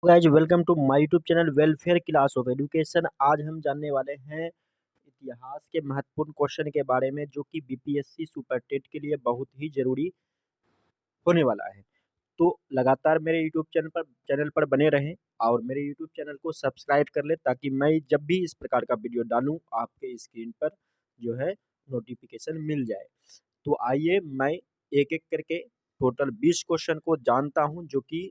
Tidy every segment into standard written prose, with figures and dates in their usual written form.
Guys welcome to my YouTube channel welfare class of education. आज हम जानने वाले हैं इतिहास के महत्वपूर्ण क्वेश्चन के बारे में जो कि बीपीएससी सुपर टेट के लिए बहुत ही जरूरी होने वाला है। तो लगातार मेरे यूट्यूब चैनल पर बने रहें और मेरे यूट्यूब चैनल को सब्सक्राइब कर लें ताकि मैं जब भी इस प्रकार का वीडियो डालूं आपके स्क्रीन पर जो है नोटिफिकेशन मिल जाए। तो आइए मैं एक एक करके टोटल 20 क्वेश्चन को जानता हूं जो कि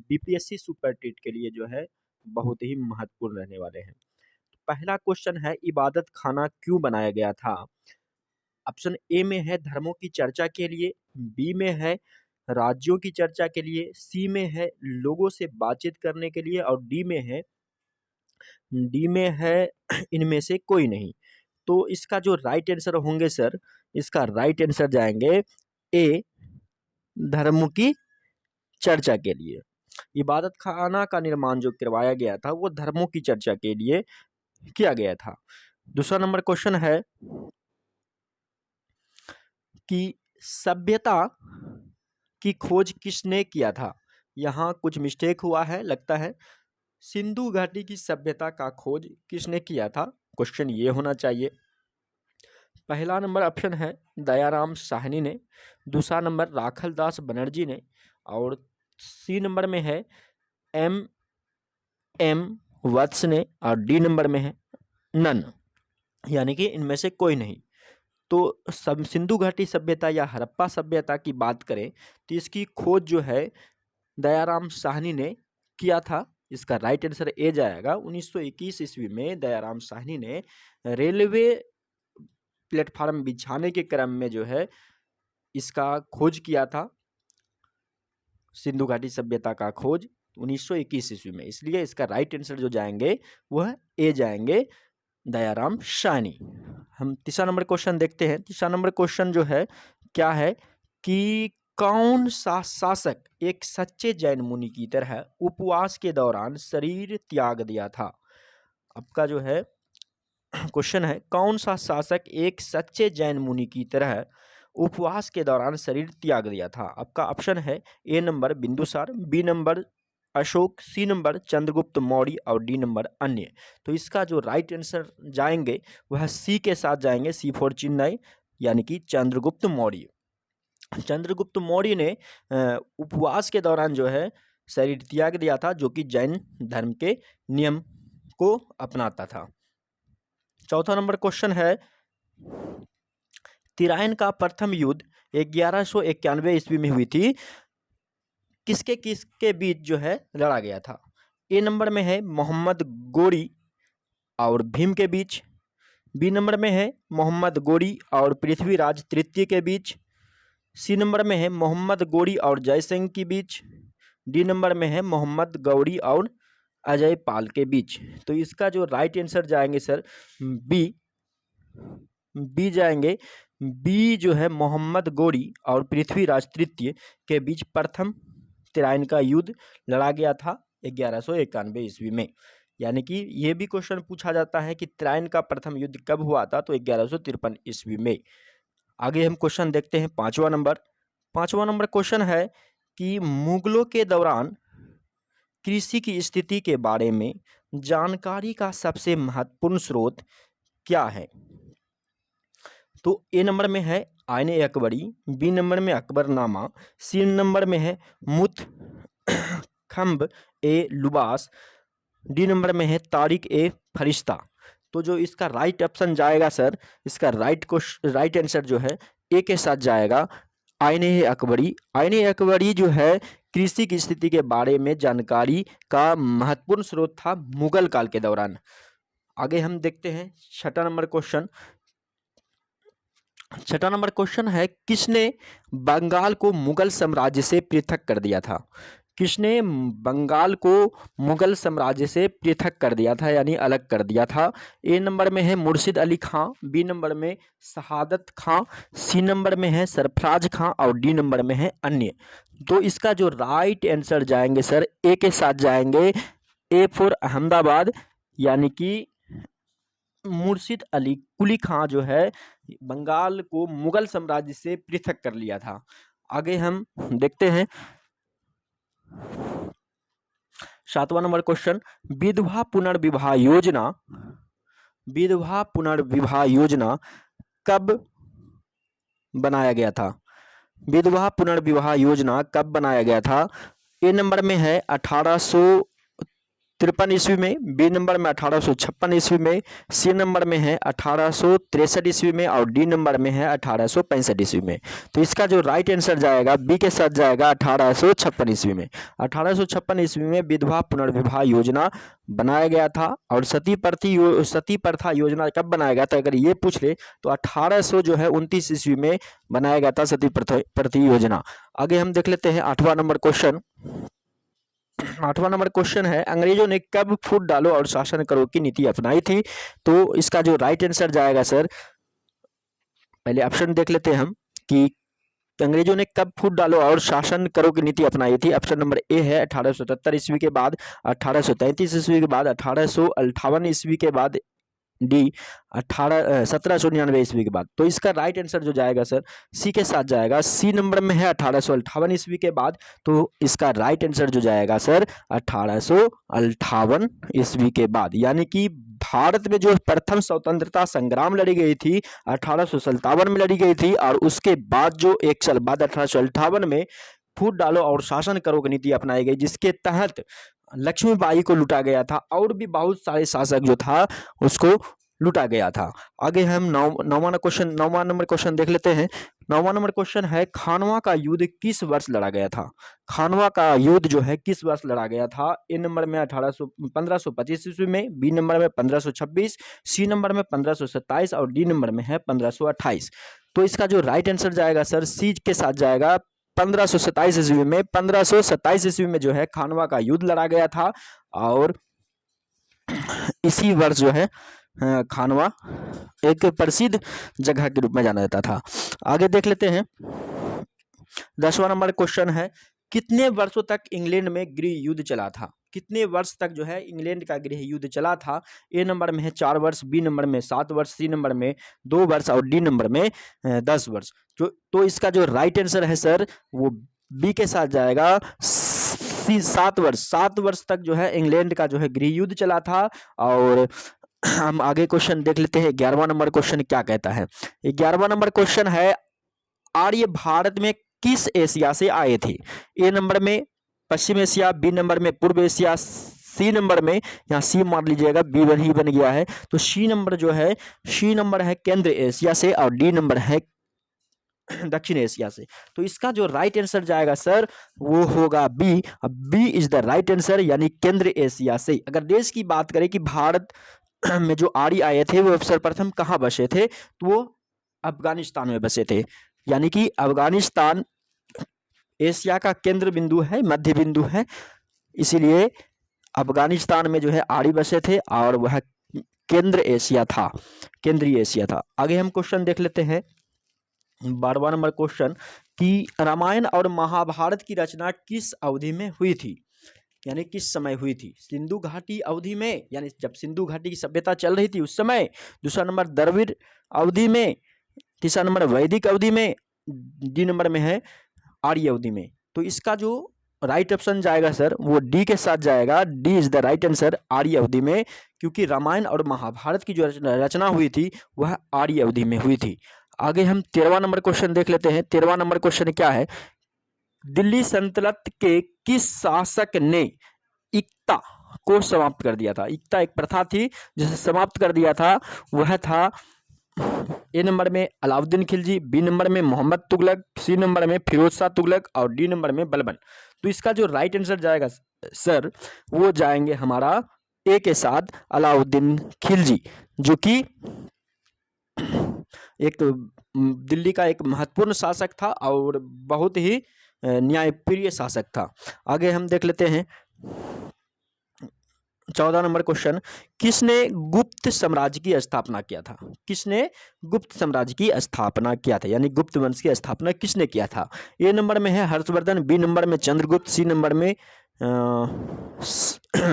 बीपीएससी सुपर टेट के लिए जो है बहुत ही महत्वपूर्ण रहने वाले हैं। पहला क्वेश्चन है इबादत खाना क्यों बनाया गया था। ऑप्शन ए में है धर्मों की चर्चा के लिए, बी में है राज्यों की चर्चा के लिए, सी में है लोगों से बातचीत करने के लिए और डी में है इनमें से कोई नहीं। तो इसका जो राइट आंसर होंगे सर, इसका राइट आंसर जाएंगे ए, धर्मों की चर्चा के लिए। इबादत खाना का निर्माण जो करवाया गया था वो धर्मों की चर्चा के लिए किया गया था। दूसरा नंबर क्वेश्चन है कि सभ्यता की खोज किसने किया था। यहाँ कुछ मिस्टेक हुआ है लगता है। सिंधु घाटी की सभ्यता का खोज किसने किया था, क्वेश्चन ये होना चाहिए। पहला नंबर ऑप्शन है दयाराम साहनी ने, दूसरा नंबर राखलदास बनर्जी ने और सी नंबर में है एम एम वत्स ने और डी नंबर में है नन, यानी कि इनमें से कोई नहीं। तो सब सिंधु घाटी सभ्यता या हड़प्पा सभ्यता की बात करें तो इसकी खोज जो है दयाराम साहनी ने किया था। इसका राइट आंसर ए जाएगा। 1921 ईस्वी में दयाराम साहनी ने रेलवे प्लेटफार्म बिछाने के क्रम में जो है इसका खोज किया था, सिंधु घाटी सभ्यता का खोज 1921 ईस्वी में। इसलिए इसका राइट आंसर जो जाएंगे वह ए जाएंगे, दयाराम साहनी। हम तीसरा नंबर क्वेश्चन देखते हैं। तीसरा नंबर क्वेश्चन जो है क्या है कि कौन सा शासक एक सच्चे जैन मुनि की तरह उपवास के दौरान शरीर त्याग दिया था। आपका जो है क्वेश्चन है कौन सा शासक एक सच्चे जैन मुनि की तरह उपवास के दौरान शरीर त्याग दिया था। आपका ऑप्शन है A number Bindusara, B number Ashok, C number Chandragupta Maurya और डी नंबर अन्य। तो इसका जो राइट आंसर जाएंगे वह सी के साथ जाएंगे, सी फॉर चेन्नई, यानी कि चंद्रगुप्त मौर्य। चंद्रगुप्त मौर्य ने उपवास के दौरान जो है शरीर त्याग दिया था, जो कि जैन धर्म के नियम को अपनाता था। चौथा नंबर क्वेश्चन है तिराइन का प्रथम युद्ध 1191 ईस्वी में हुई थी, किसके किसके बीच जो है लड़ा गया था। ए नंबर में है मोहम्मद गोरी और भीम के बीच, बी नंबर में है मोहम्मद गोरी और पृथ्वीराज तृतीय के बीच, सी नंबर में है मोहम्मद गोरी और जयसिंह के बीच, डी नंबर में है मोहम्मद गौरी और अजय पाल के बीच। तो इसका जो राइट आंसर जाएंगे सर बी जाएंगे। बी जो है मोहम्मद गोरी और पृथ्वीराज तृतीय के बीच प्रथम तिराइन का युद्ध लड़ा गया था 1191 ईस्वी में। यानी कि ये भी क्वेश्चन पूछा जाता है कि तिराइन का प्रथम युद्ध कब हुआ था, तो 1153 ईस्वी में। आगे हम क्वेश्चन देखते हैं पांचवा नंबर क्वेश्चन है कि मुगलों के दौरान कृषि की स्थिति के बारे में जानकारी का सबसे महत्वपूर्ण स्रोत क्या है। तो ए नंबर में है आईने अकबरी, बी नंबर में अकबरनामा, सी नंबर में है मुतखम्ब ए लुबास, डी नंबर में है तारिक ए फरिश्ता। तो जो इसका राइट ऑप्शन जाएगा सर, इसका राइट आंसर जो है ए के साथ जाएगा, आईने अकबरी। आईने अकबरी जो है कृषि की स्थिति के बारे में जानकारी का महत्वपूर्ण स्रोत था मुगल काल के दौरान। आगे हम देखते हैं छठा नंबर क्वेश्चन है किसने बंगाल को मुगल साम्राज्य से पृथक कर दिया था। किसने बंगाल को मुगल साम्राज्य से पृथक कर दिया था, यानी अलग कर दिया था। ए नंबर में है मुर्शिद अली खां, बी नंबर में शहादत खां, सी नंबर में है सरफराज खां और डी नंबर में है अन्य। तो इसका जो राइट आंसर जाएंगे सर ए के साथ जाएंगे, ए फॉर अहमदाबाद, यानी कि मुर्शिद अली कुली खां जो है बंगाल को मुगल साम्राज्य से पृथक कर लिया था। आगे हम देखते हैं 7वां नंबर क्वेश्चन, विधवा पुनर्विवाह योजना, विधवा पुनर्विवाह योजना कब बनाया गया था? विधवा पुनर्विवाह योजना कब बनाया गया था? ए नंबर में है 1853 ईस्वी में, बी नंबर में 1856 ईस्वी में, सी नंबर में है 1863 ईस्वी में और डी नंबर में है 1865 ईस्वी में। तो इसका जो राइट आंसर जाएगा बी के साथ जाएगा 1856 ईस्वी में। 1856 ईस्वी में विधवा पुनर्विवाह योजना बनाया गया था। और सती प्रथा योजना कब बनाया गया था अगर ये पूछ ले तो 1800 जो है 29 ईस्वी में बनाया गया था सती प्रथा योजना। आगे हम देख लेते हैं 8वां नंबर क्वेश्चन। 8वां नंबर क्वेश्चन है, अंग्रेजों ने कब फूट डालो और शासन करो की नीति अपनाई थी? तो इसका जो राइट आंसर जाएगा सर, पहले ऑप्शन देख लेते हैं हम कि अंग्रेजों ने कब फूट डालो और शासन करो की नीति अपनाई थी। ऑप्शन नंबर ए है 1877 ईस्वी के बाद, 1833 ईस्वी के बाद, 1858 ईस्वी के बाद, डी 1799 ईस्वी के बाद। तो इसका राइट आंसर जो जाएगा सर सी के साथ जाएगा। सी नंबर में है 1858 ईस्वी के बाद। तो इसका राइट आंसर जो जाएगा सर 1858 ईस्वी के बाद। यानी कि भारत में जो प्रथम स्वतंत्रता संग्राम लड़ी गई थी 1857 में लड़ी गई थी और उसके बाद जो 1 साल बाद 1858 में फूट डालो और शासन करो की नीति अपनाई गई, जिसके तहत लक्ष्मीबाई को लूटा गया था और भी बहुत सारे शासक जो था उसको लूटा गया था। आगे हम नौवां नंबर क्वेश्चन देख लेते हैं। 9वां नंबर क्वेश्चन है, खानवा का युद्ध किस वर्ष लड़ा गया था? खानवा का युद्ध जो है किस वर्ष लड़ा गया था? ए नंबर में 1525 ईस्वी में, बी नंबर में 1526, सी नंबर में 1527 और डी नंबर में है 1528। तो इसका जो राइट आंसर जाएगा सर सी के साथ जाएगा 1527 ईस्वी में। 1527 ईस्वी में जो है खानवा का युद्ध लड़ा गया था और इसी वर्ष जो है खानवा एक प्रसिद्ध जगह के रूप में जाना जाता था। आगे देख लेते हैं 10वां नंबर क्वेश्चन है, कितने वर्षों तक इंग्लैंड में गृह युद्ध चला था? कितने वर्ष तक जो है इंग्लैंड का गृह युद्ध चला था? ए नंबर में है 4 वर्ष, बी नंबर में 7 वर्ष, सी नंबर में 2 वर्ष और डी नंबर में 10 वर्ष। तो इसका जो राइट आंसर है सर वो बी के साथ जाएगा। 7 वर्ष, 7 वर्ष तक जो है इंग्लैंड का जो है गृह युद्ध चला था। और हम आगे क्वेश्चन देख लेते हैं 11वां नंबर क्वेश्चन क्या कहता है। 11वां नंबर क्वेश्चन है, आर्य भारत में किस एशिया से आए थे? ए नंबर में पश्चिम एशिया, बी नंबर में पूर्व एशिया, सी नंबर में, यहाँ सी मान लीजिएगा बी ही बन गया है, तो सी नंबर जो है सी नंबर है केंद्र एशिया से और डी नंबर है दक्षिण एशिया से। तो इसका जो राइट आंसर जाएगा सर वो होगा B. B is the right answer, यानी केंद्र एशिया से। अगर देश की बात करें कि भारत में जो आर्य आए थे वो सर्वप्रथम कहाँ बसे थे, तो वो अफगानिस्तान में बसे थे। यानी कि अफगानिस्तान एशिया का केंद्र बिंदु है, मध्य बिंदु है, इसीलिए अफगानिस्तान में जो है आर्य बसे थे और वह केंद्र एशिया था, केंद्रीय एशिया था। आगे हम क्वेश्चन देख लेते हैं 12वां नंबर क्वेश्चन कि रामायण और महाभारत की रचना किस अवधि में हुई थी? यानी किस समय हुई थी? सिंधु घाटी अवधि में, यानी जब सिंधु घाटी की सभ्यता चल रही थी उस समय। दूसरा नंबर द्रविड़ अवधि में, तीसरा नंबर वैदिक अवधि में, डी नंबर में है आर्य अवधि में। तो इसका जो राइट ऑप्शन जाएगा सर वो डी के साथ जाएगा। D is the right answer, आर्य अवधि में, क्योंकि रामायण और महाभारत की जो रचना हुई थी वह आर्य अवधि में हुई थी। आगे हम 13वां नंबर क्वेश्चन देख लेते हैं। 13वां नंबर क्वेश्चन क्या है, दिल्ली सल्तनत के किस शासक ने इक्ता को समाप्त कर दिया था? इक्ता एक प्रथा थी जिसे समाप्त कर दिया था, वह था ए नंबर में अलाउद्दीन खिलजी, बी नंबर में मोहम्मद तुगलक, सी नंबर में फिरोज शाह तुगलक और डी नंबर में बलबन। तो इसका जो राइट आंसर जाएगा सर वो जाएंगे हमारा ए के साथ अलाउद्दीन खिलजी, जो कि एक दिल्ली का एक महत्वपूर्ण शासक था और बहुत ही न्यायप्रिय शासक था। आगे हम देख लेते हैं 14 नंबर क्वेश्चन, किसने गुप्त साम्राज्य की स्थापना किया था? किसने गुप्त साम्राज्य की स्थापना किया था, यानी गुप्त वंश की स्थापना किसने किया था? ए नंबर में है हर्षवर्धन, बी नंबर में चंद्रगुप्त, सी नंबर में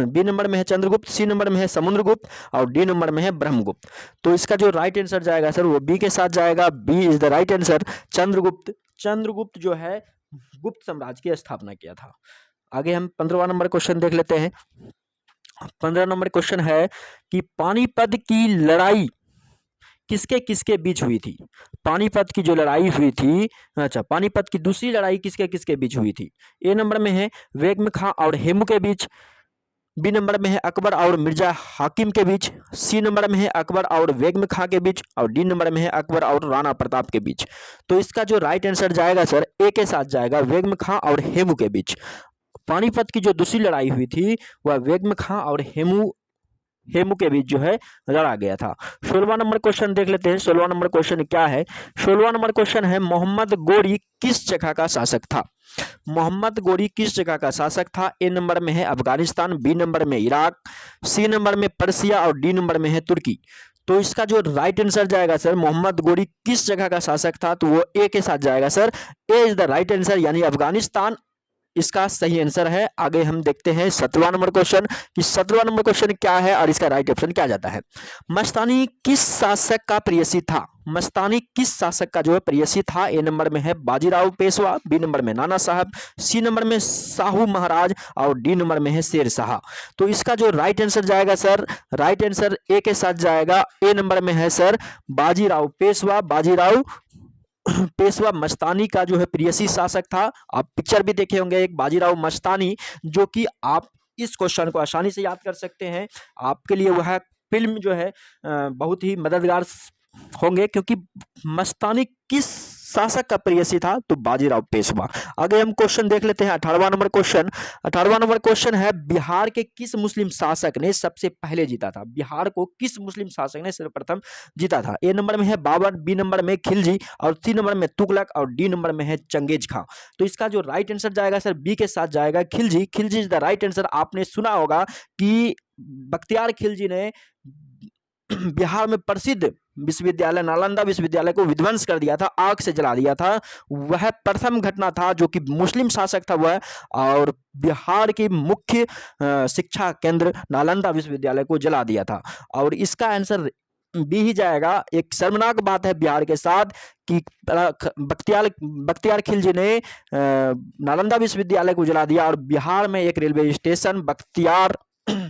बी नंबर में है चंद्रगुप्त, सी नंबर में है समुद्रगुप्त और डी नंबर में है ब्रह्मगुप्त। तो इसका जो राइट आंसर जाएगा सर वो बी के साथ जाएगा। B is the right answer, Chandragupta. Chandragupta जो है गुप्त साम्राज्य की स्थापना किया था। आगे हम 15वां नंबर क्वेश्चन देख लेते हैं। 15 नंबर क्वेश्चन है कि पानीपत की लड़ाई किसके किसके बीच हुई थी? पानीपत की जो लड़ाई हुई थी, अच्छा, पानीपत की दूसरी लड़ाई किसके किसके बीच हुई थी? ए नंबर में है बेगम खां और हेमू के बीच, बी नंबर में है अकबर और मिर्जा हाकिम के बीच, सी नंबर में है अकबर और बेगम खां के बीच, और डी नंबर में है अकबर और राणा प्रताप के बीच। तो इसका जो राइट आंसर जाएगा सर ए के साथ जाएगा, बेगम खां और हेमू के बीच। पानीपत की जो दूसरी लड़ाई हुई थी वह बेगम खां और हेमू के बीच जो है लड़ा गया था। 16वां नंबर क्वेश्चन देख लेते हैं। 16वां नंबर क्वेश्चन क्या है? 16वां नंबर क्वेश्चन है मोहम्मद गोरी किस जगह का शासक था? मोहम्मद गोरी किस जगह का शासक था? ए नंबर में है अफगानिस्तान, बी नंबर में इराक, सी नंबर में पर्सिया और डी नंबर में है तुर्की। तो इसका जो राइट आंसर जाएगा सर मोहम्मद गोरी किस जगह का शासक था, तो वो ए के साथ जाएगा sir. A is the right answer, यानी अफगानिस्तान इसका सही आंसर है। आगे हम देखते हैं 17वां नंबर क्वेश्चन कि 17वां नंबर क्वेश्चन क्या है और इसका राइट ऑप्शन क्या जाता है। मस्तानी किस शासक का प्रेयसी था? मस्तानी किस शासक का जो है प्रेयसी था? ए नंबर में है बाजीराव पेशवा, बी नंबर में नाना साहब, सी नंबर में शाहू महाराज और डी नंबर में है शेर शाह। तो इसका जो राइट आंसर जाएगा सर, राइट आंसर ए के साथ जाएगा। ए नंबर में है सर बाजीराव पेशवा। बाजीराव पेशवा मस्तानी का जो है प्रेयसी शासक था। आप पिक्चर भी देखे होंगे एक बाजीराव मस्तानी, जो कि आप इस क्वेश्चन को आसानी से याद कर सकते हैं। आपके लिए वह फिल्म जो है बहुत ही मददगार होंगे, क्योंकि मस्तानी किस शासक का प्रेयसी था, तो बाजीराव पेशवा। आगे हम क्वेश्चन देख लेते हैं 18वां नंबर क्वेश्चन। 18वां नंबर क्वेश्चन है बिहार के किस मुस्लिम शासक ने सबसे पहले जीता था? बिहार को किस मुस्लिम शासक ने सर्वप्रथम जीता था? ए नंबर में है बाबर, बी नंबर में खिलजी और सी नंबर में तुगलक और डी नंबर में है चंगेज खां। तो इसका जो राइट आंसर जाएगा सर बी के साथ जाएगा, Khilji. Khilji is the right answer. आपने सुना होगा कि बख्तियार खिलजी ने बिहार में प्रसिद्ध विश्वविद्यालय नालंदा विश्वविद्यालय को विध्वंस कर दिया था, आग से जला दिया था। वह प्रथम घटना था जो कि मुस्लिम शासक था वह, और बिहार की मुख्य शिक्षा केंद्र नालंदा विश्वविद्यालय को जला दिया था। और इसका आंसर बी ही जाएगा। एक शर्मनाक बात है बिहार के साथ कि बख्तियार खिलजी ने नालंदा विश्वविद्यालय को जला दिया, और बिहार में एक रेलवे स्टेशन बख्तियारपुर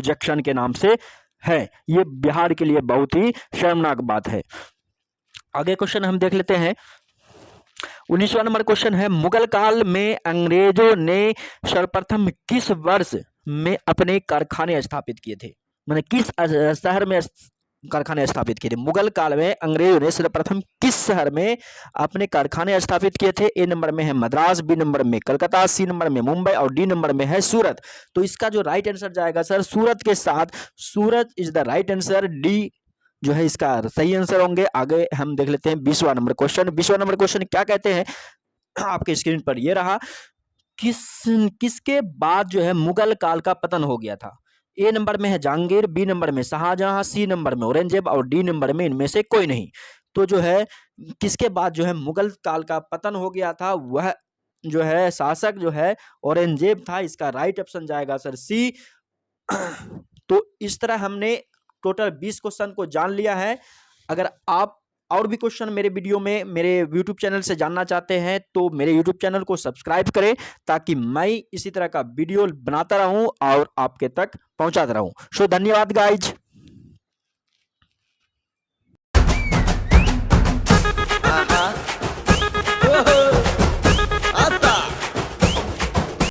जंक्शन के नाम से है। ये बिहार के लिए बहुत ही शर्मनाक बात है। आगे क्वेश्चन हम देख लेते हैं। 19वां नंबर क्वेश्चन है मुगल काल में अंग्रेजों ने सर्वप्रथम किस वर्ष में अपने कारखाने स्थापित किए थे? माने किस शहर में कारखाने स्थापित किए थे? मुगल काल में अंग्रेजों ने सर्वप्रथम किस शहर में अपने कारखाने स्थापित किए थे? ए नंबर में है मद्रास, बी नंबर में कलकत्ता, सी नंबर में मुंबई और डी नंबर में है सूरत। तो इसका जो राइट आंसर जाएगा सर सूरत के साथ। Surat is the right answer. D जो है इसका सही आंसर होंगे। आगे हम देख लेते हैं 20वां नंबर क्वेश्चन। 20वां नंबर क्वेश्चन क्या कहते हैं आपके स्क्रीन पर ये रहा। किसके बाद जो है मुगल काल का पतन हो गया था? ए नंबर में है जहांगीर, बी नंबर में शाहजहां, सी नंबर में औरंगजेब और डी नंबर में इनमें से कोई नहीं। तो जो है किसके बाद जो है मुगल काल का पतन हो गया था, वह जो है शासक जो है औरंगजेब था। इसका राइट ऑप्शन जाएगा सर सी। तो इस तरह हमने टोटल 20 क्वेश्चन को जान लिया है। अगर आप और भी क्वेश्चन मेरे वीडियो में मेरे यूट्यूब चैनल से जानना चाहते हैं तो मेरे यूट्यूब चैनल को सब्सक्राइब करें, ताकि मैं इसी तरह का वीडियो बनाता रहूं और आपके तक पहुंचाता रहूं। सो धन्यवाद गाइज।